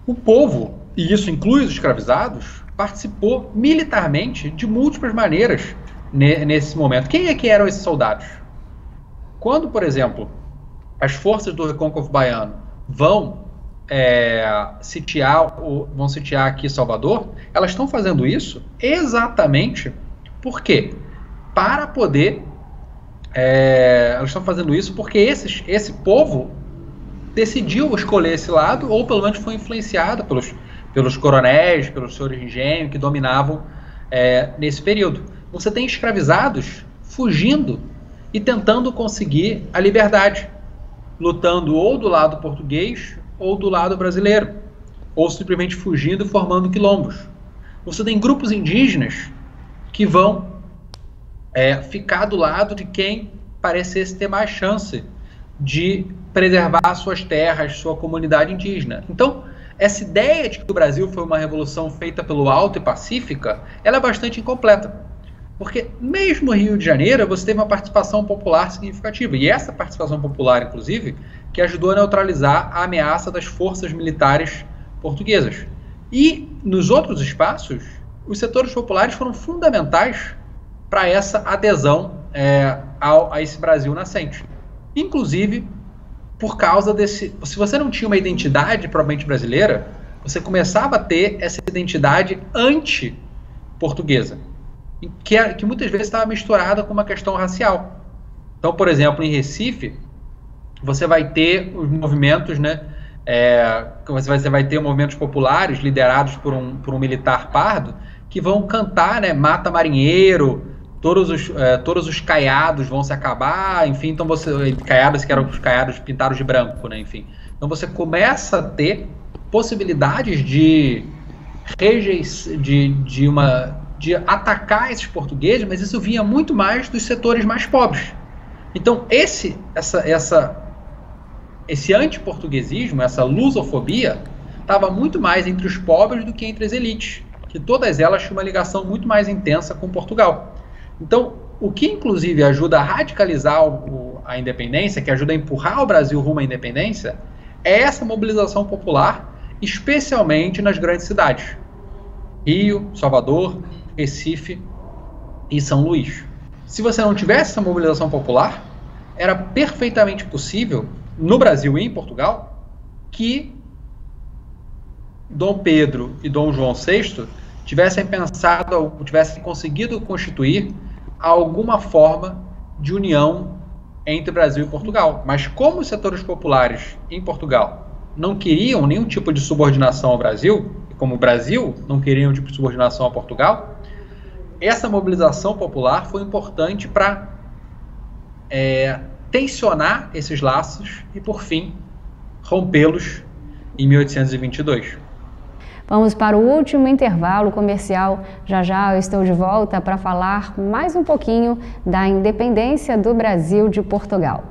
[SPEAKER 2] O povo, e isso inclui os escravizados, participou militarmente de múltiplas maneiras nesse momento. Quem é que eram esses soldados? Quando, por exemplo, as forças do Recôncavo Baiano vão sitiar aqui Salvador, elas estão fazendo isso exatamente por quê? Para poder... elas estão fazendo isso porque esse povo decidiu escolher esse lado, ou pelo menos foi influenciado pelos coronéis, pelos senhores de engenho que dominavam nesse período. Você tem escravizados fugindo e tentando conseguir a liberdade, lutando ou do lado português ou do lado brasileiro, ou simplesmente fugindo e formando quilombos. Você tem grupos indígenas que vão ficar do lado de quem parecesse ter mais chance de preservar suas terras, sua comunidade indígena. Então, essa ideia de que o Brasil foi uma revolução feita pelo alto e pacífica, ela é bastante incompleta. Porque mesmo no Rio de Janeiro, você teve uma participação popular significativa. E essa participação popular, inclusive, que ajudou a neutralizar a ameaça das forças militares portuguesas. E nos outros espaços, os setores populares foram fundamentais para essa adesão a esse Brasil nascente. Inclusive, por causa desse... Se você não tinha uma identidade propriamente brasileira, você começava a ter essa identidade anti-portuguesa, que muitas vezes estava misturada com uma questão racial. Então, por exemplo, em Recife, você vai ter os movimentos, né? Você vai ter movimentos populares liderados por um militar pardo que vão cantar, né? Mata marinheiro, todos os caiados vão se acabar, enfim, então caiados que eram os caiados pintados de branco, né? Enfim, então você começa a ter possibilidades de atacar esses portugueses, mas isso vinha muito mais dos setores mais pobres. Então esse antiportuguesismo, essa lusofobia, estava muito mais entre os pobres do que entre as elites, que todas elas tinham uma ligação muito mais intensa com Portugal. Então, o que inclusive ajuda a radicalizar a independência, que ajuda a empurrar o Brasil rumo à independência, é essa mobilização popular, especialmente nas grandes cidades. Rio, Salvador, Recife e São Luís. Se você não tivesse essa mobilização popular, era perfeitamente possível, no Brasil e em Portugal, que Dom Pedro e Dom João VI tivessem conseguido constituir alguma forma de união entre Brasil e Portugal. Mas como os setores populares em Portugal não queriam nenhum tipo de subordinação ao Brasil, e como o Brasil não queria nenhum tipo de subordinação a Portugal, essa mobilização popular foi importante para tensionar esses laços e, por fim, rompê-los em 1822.
[SPEAKER 1] Vamos para o último intervalo comercial. Já já eu estou de volta para falar mais um pouquinho da independência do Brasil de Portugal.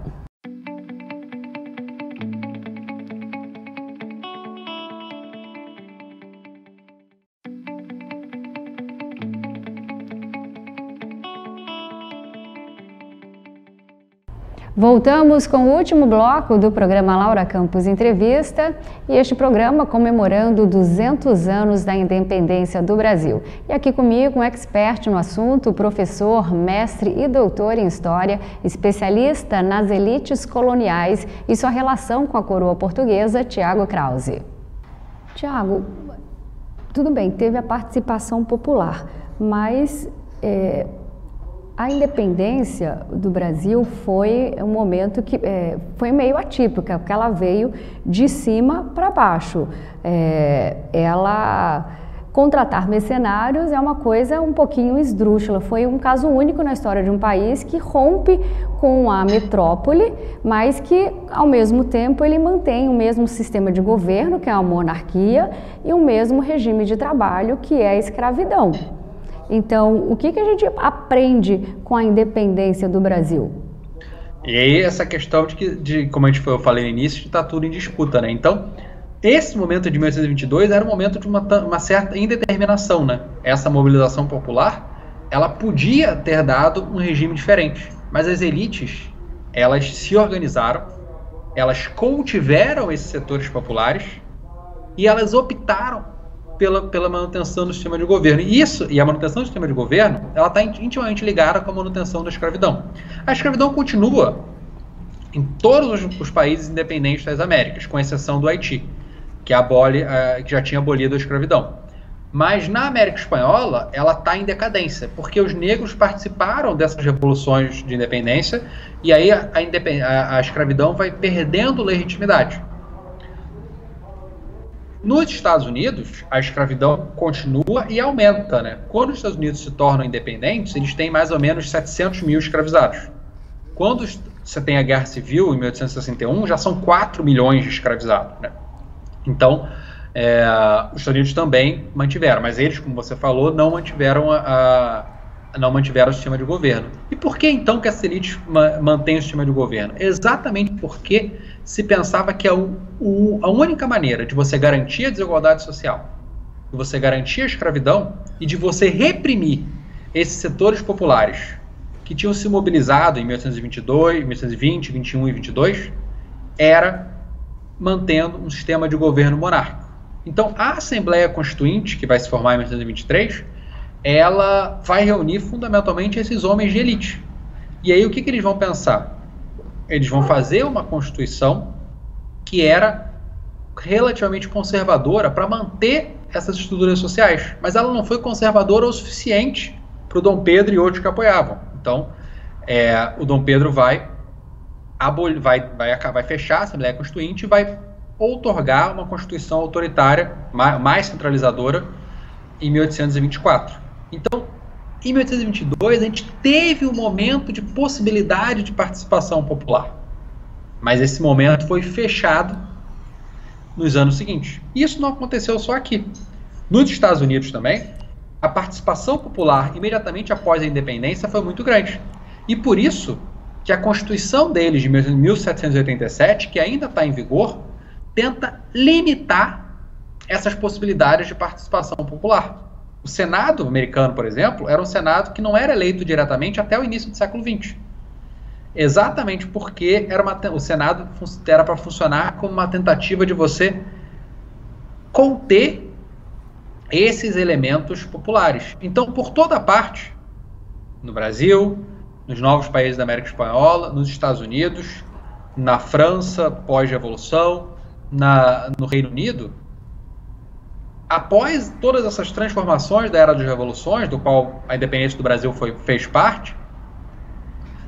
[SPEAKER 1] Voltamos com o último bloco do programa Laura Campos Entrevista, e este programa comemorando 200 anos da independência do Brasil. E aqui comigo um expert no assunto, professor, mestre e doutor em História, especialista nas elites coloniais e sua relação com a coroa portuguesa, Tiago Krause. Tiago, tudo bem, teve a participação popular, mas a independência do Brasil foi um momento que foi meio atípica, porque ela veio de cima para baixo. Contratar mercenários é uma coisa um pouquinho esdrúxula. Foi um caso único na história de um país que rompe com a metrópole, mas que, ao mesmo tempo, ele mantém o mesmo sistema de governo, que é a monarquia, e o mesmo regime de trabalho, que é a escravidão. Então, o que a gente aprende com a independência do Brasil?
[SPEAKER 2] E aí essa questão como eu falei no início, de estar tudo em disputa, né? Então, esse momento de 1822 era um momento de uma certa indeterminação, né? Essa mobilização popular, ela podia ter dado um regime diferente, mas as elites, elas se organizaram, elas contiveram esses setores populares e elas optaram pela manutenção do sistema de governo. E a manutenção do sistema de governo, ela está intimamente ligada com a manutenção da escravidão. A escravidão continua em todos os países independentes das Américas, com exceção do Haiti, que já tinha abolido a escravidão. Mas na América Espanhola, ela está em decadência, porque os negros participaram dessas revoluções de independência, e aí a escravidão vai perdendo legitimidade. Nos Estados Unidos, a escravidão continua e aumenta, né? Quando os Estados Unidos se tornam independentes, eles têm mais ou menos 700 mil escravizados. Quando você tem a Guerra Civil, em 1861, já são 4 milhões de escravizados, né? Então, os Estados Unidos também mantiveram, mas eles, como você falou, não mantiveram não mantiveram o sistema de governo. E por que então que essa elite mantém o sistema de governo? Exatamente porque se pensava que a única maneira de você garantir a desigualdade social, de você garantir a escravidão e de você reprimir esses setores populares que tinham se mobilizado em 1822, 1820, 21 e 22, era mantendo um sistema de governo monárquico. Então, a Assembleia Constituinte, que vai se formar em 1823, ela vai reunir fundamentalmente esses homens de elite. E aí o que eles vão pensar? Eles vão fazer uma Constituição que era relativamente conservadora para manter essas estruturas sociais, mas ela não foi conservadora o suficiente para o Dom Pedro e outros que apoiavam. Então, o Dom Pedro vai fechar a Assembleia Constituinte e vai outorgar uma Constituição autoritária, mais centralizadora, em 1824. Então, em 1822, a gente teve um momento de possibilidade de participação popular. Mas esse momento foi fechado nos anos seguintes. E isso não aconteceu só aqui. Nos Estados Unidos também, a participação popular imediatamente após a independência foi muito grande. E por isso que a Constituição deles, de 1787, que ainda está em vigor, tenta limitar essas possibilidades de participação popular. O Senado americano, por exemplo, era um Senado que não era eleito diretamente até o início do século XX. Exatamente porque o Senado era para funcionar como uma tentativa de você conter esses elementos populares. Então, por toda parte, no Brasil, nos novos países da América Espanhola, nos Estados Unidos, na França, pós-revolução, no Reino Unido, após todas essas transformações da Era das Revoluções, do qual a independência do Brasil fez parte,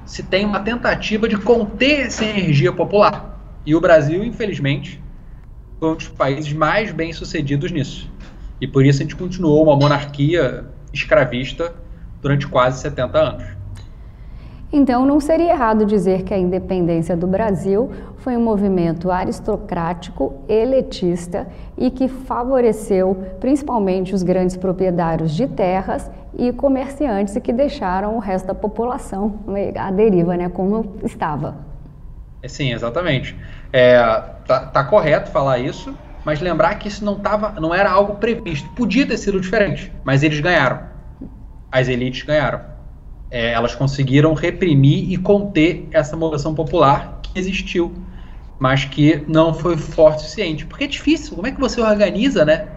[SPEAKER 2] se tem uma tentativa de conter essa energia popular. E o Brasil, infelizmente, foi um dos países mais bem-sucedidos nisso. E por isso a gente continuou uma monarquia escravista durante quase 70 anos.
[SPEAKER 1] Então, não seria errado dizer que a independência do Brasil foi um movimento aristocrático, elitista e que favoreceu principalmente os grandes proprietários de terras e comerciantes e que deixaram o resto da população à deriva, né, como estava.
[SPEAKER 2] Sim, exatamente. Tá correto falar isso, mas lembrar que isso não era algo previsto. Podia ter sido diferente, mas eles ganharam. As elites ganharam. Elas conseguiram reprimir e conter essa mobilização popular que existiu, mas que não foi forte o suficiente. Porque é difícil. Como é que você organiza, né,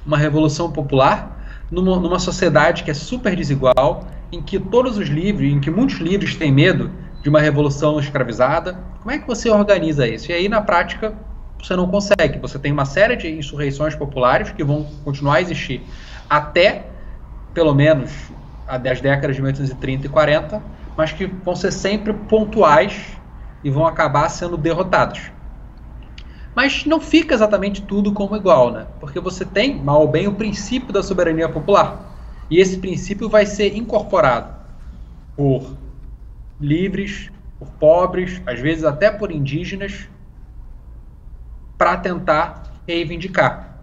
[SPEAKER 2] uma revolução popular numa sociedade que é super desigual, em que muitos livres têm medo de uma revolução escravizada? Como é que você organiza isso? E aí, na prática, você não consegue. Você tem uma série de insurreições populares que vão continuar a existir até, pelo menos, das décadas de 1830 e 40, mas que vão ser sempre pontuais e vão acabar sendo derrotados. Mas não fica exatamente tudo como igual, né? Porque você tem, mal ou bem, o princípio da soberania popular. E esse princípio vai ser incorporado por livres, por pobres, às vezes até por indígenas, para tentar reivindicar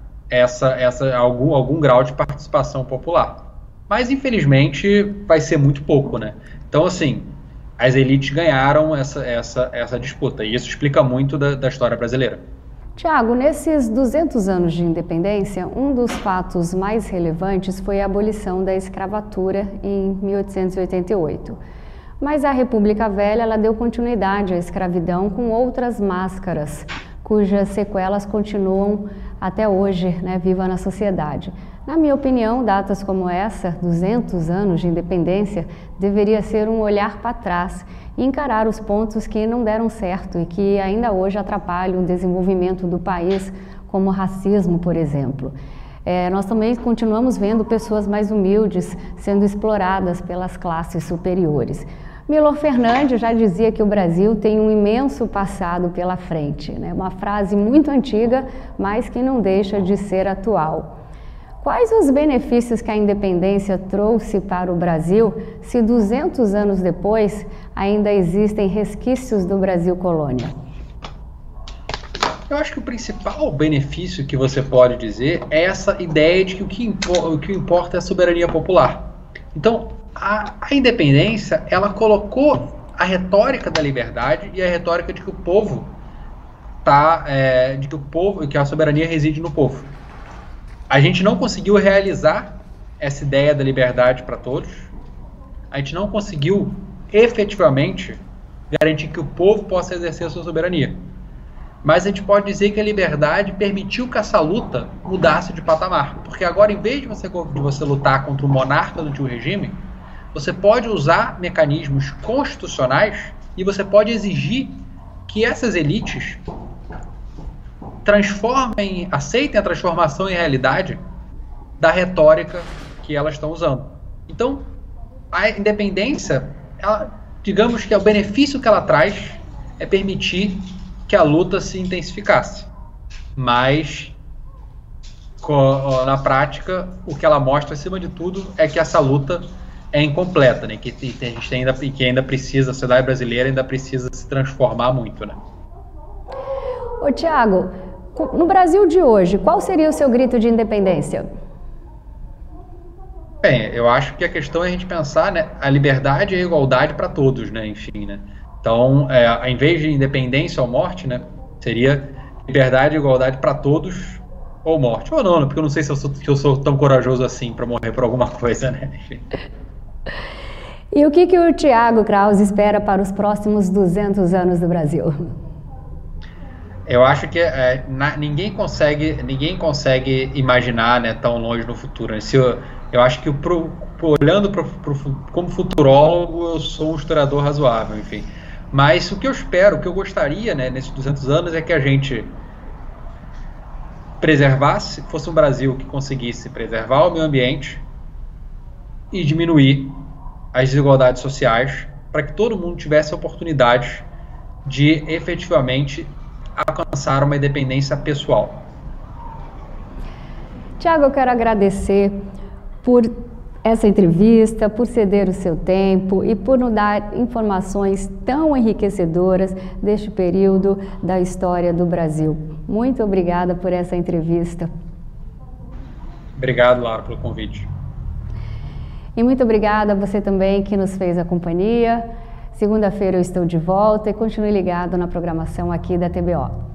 [SPEAKER 2] algum grau de participação popular. Mas, infelizmente, vai ser muito pouco, né? Então, assim, as elites ganharam essa disputa. E isso explica muito da história brasileira.
[SPEAKER 1] Tiago, nesses 200 anos de independência, um dos fatos mais relevantes foi a abolição da escravatura em 1888. Mas a República Velha ela deu continuidade à escravidão com outras máscaras, cujas sequelas continuam até hoje, né, viva na sociedade. Na minha opinião, datas como essa, 200 anos de independência, deveria ser um olhar para trás e encarar os pontos que não deram certo e que ainda hoje atrapalham o desenvolvimento do país, como o racismo, por exemplo. Nós também continuamos vendo pessoas mais humildes sendo exploradas pelas classes superiores. Milor Fernandes já dizia que o Brasil tem um imenso passado pela frente, né? Uma frase muito antiga, mas que não deixa de ser atual. Quais os benefícios que a independência trouxe para o Brasil, se 200 anos depois ainda existem resquícios do Brasil colônia?
[SPEAKER 2] Eu acho que o principal benefício que você pode dizer é essa ideia de que o que importa é a soberania popular. Então, a independência, ela colocou a retórica da liberdade e a retórica de que o povo que a soberania reside no povo. A gente não conseguiu realizar essa ideia da liberdade para todos. A gente não conseguiu efetivamente garantir que o povo possa exercer a sua soberania. Mas a gente pode dizer que a liberdade permitiu que essa luta mudasse de patamar. Porque agora, em vez de você lutar contra o monarca do antigo regime, você pode usar mecanismos constitucionais e você pode exigir que essas elites aceitem a transformação em realidade da retórica que elas estão usando. Então, a independência, digamos que o benefício que ela traz é permitir que a luta se intensificasse. Mas, na prática, o que ela mostra, acima de tudo, é que essa luta é incompleta, né? Que a gente ainda precisa, a sociedade brasileira ainda precisa se transformar muito, né?
[SPEAKER 1] Ô, Tiago, no Brasil de hoje, qual seria o seu grito de independência?
[SPEAKER 2] Bem, eu acho que a questão é a gente pensar, né, a liberdade e a igualdade para todos, né, enfim, né. Então, em vez de independência ou morte, né, seria liberdade e igualdade para todos ou morte. Ou não, né, porque eu não sei se eu sou tão corajoso assim para morrer por alguma coisa, né, enfim.
[SPEAKER 1] E o que o Tiago Krause espera para os próximos 200 anos do Brasil?
[SPEAKER 2] Eu acho que ninguém consegue imaginar, né, tão longe no futuro. Né? Eu acho que olhando como futurólogo, eu sou um historiador razoável, enfim. Mas o que eu espero, o que eu gostaria, né, nesses 200 anos é que a gente preservasse, fosse um Brasil que conseguisse preservar o meio ambiente e diminuir as desigualdades sociais para que todo mundo tivesse a oportunidade de efetivamente alcançar uma independência pessoal.
[SPEAKER 1] Tiago, eu quero agradecer por essa entrevista, por ceder o seu tempo e por nos dar informações tão enriquecedoras deste período da história do Brasil. Muito obrigada por essa entrevista.
[SPEAKER 2] Obrigado, Laura, pelo convite.
[SPEAKER 1] E muito obrigada a você também que nos fez a companhia. Segunda-feira eu estou de volta e continue ligado na programação aqui da TBO.